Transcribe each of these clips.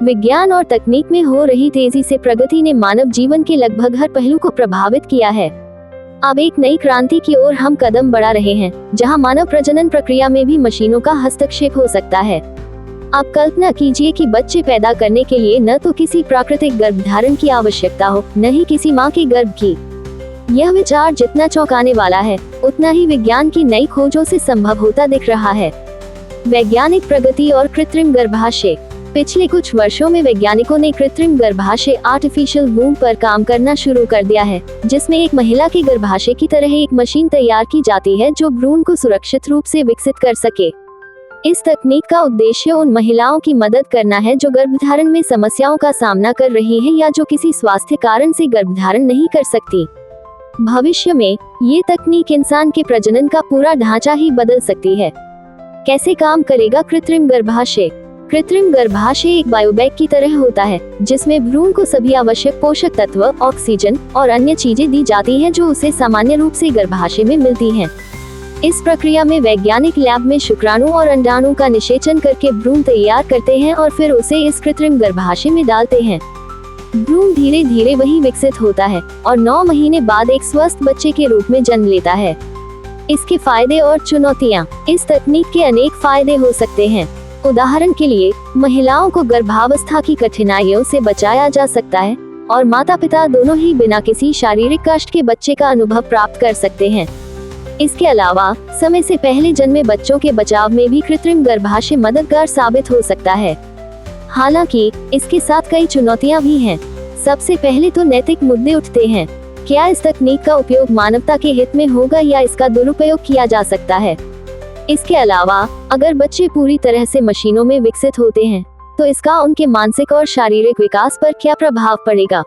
विज्ञान और तकनीक में हो रही तेजी से प्रगति ने मानव जीवन के लगभग हर पहलू को प्रभावित किया है। अब एक नई क्रांति की ओर हम कदम बढ़ा रहे हैं, जहां मानव प्रजनन प्रक्रिया में भी मशीनों का हस्तक्षेप हो सकता है। आप कल्पना कीजिए कि बच्चे पैदा करने के लिए न तो किसी प्राकृतिक गर्भधारण की आवश्यकता हो, न ही किसी मां के गर्भ की। यह विचार जितना चौंकाने वाला है, उतना ही विज्ञान की नई खोजों से संभव होता दिख रहा है। वैज्ञानिक प्रगति और कृत्रिम गर्भाशय। पिछले कुछ वर्षों में वैज्ञानिकों ने कृत्रिम गर्भाशय आर्टिफिशियल वूम्ब पर काम करना शुरू कर दिया है, जिसमें एक महिला के गर्भाशय की तरह एक मशीन तैयार की जाती है जो भ्रूण को सुरक्षित रूप से विकसित कर सके। इस तकनीक का उद्देश्य उन महिलाओं की मदद करना है जो गर्भधारण में समस्याओं का सामना कर रही हैं या जो किसी स्वास्थ्य कारण से गर्भधारण नहीं कर सकती। भविष्य में ये तकनीक इंसान के प्रजनन का पूरा ढांचा ही बदल सकती है। कैसे काम करेगा कृत्रिम गर्भाशय? कृत्रिम गर्भाशय एक बायोबैग की तरह होता है, जिसमें भ्रूण को सभी आवश्यक पोषक तत्व, ऑक्सीजन और अन्य चीजें दी जाती हैं जो उसे सामान्य रूप से गर्भाशय में मिलती हैं। इस प्रक्रिया में वैज्ञानिक लैब में शुक्राणु और अंडाणु का निषेचन करके भ्रूण तैयार करते हैं और फिर उसे इस कृत्रिम गर्भाशय में डालते हैं। भ्रूण धीरे धीरे वहीं विकसित होता है और 9 महीने बाद एक स्वस्थ बच्चे के रूप में जन्म लेता है। इसके फायदे और चुनौतियां। इस तकनीक के अनेक फायदे हो सकते हैं। उदाहरण के लिए, महिलाओं को गर्भावस्था की कठिनाइयों से बचाया जा सकता है और माता-पिता दोनों ही बिना किसी शारीरिक कष्ट के बच्चे का अनुभव प्राप्त कर सकते हैं। इसके अलावा समय से पहले जन्मे बच्चों के बचाव में भी कृत्रिम गर्भाशय मददगार साबित हो सकता है। हालांकि इसके साथ कई चुनौतियां भी हैं। सबसे पहले तो नैतिक मुद्दे उठते हैं। क्या इस तकनीक का उपयोग मानवता के हित में होगा या इसका दुरुपयोग किया जा सकता है? इसके अलावा, अगर बच्चे पूरी तरह से मशीनों में विकसित होते हैं, तो इसका उनके मानसिक और शारीरिक विकास पर क्या प्रभाव पड़ेगा?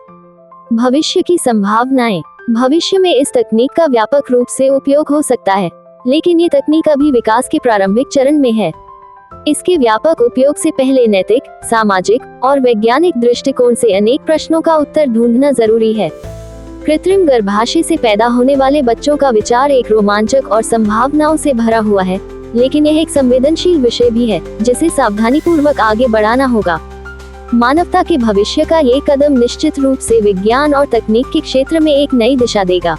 भविष्य की संभावनाएं। भविष्य में इस तकनीक का व्यापक रूप से उपयोग हो सकता है, लेकिन ये तकनीक अभी विकास के प्रारंभिक चरण में है। इसके व्यापक उपयोग से पहले नैतिक, सामाजिक और वैज्ञानिक दृष्टिकोण से अनेक प्रश्नों का उत्तर ढूंढना जरूरी है। कृत्रिम गर्भाशय से पैदा होने वाले बच्चों का विचार एक रोमांचक और संभावनाओं से भरा हुआ है, लेकिन यह एक संवेदनशील विषय भी है, जिसे सावधानीपूर्वक आगे बढ़ाना होगा। मानवता के भविष्य का ये कदम निश्चित रूप से विज्ञान और तकनीक के क्षेत्र में एक नई दिशा देगा।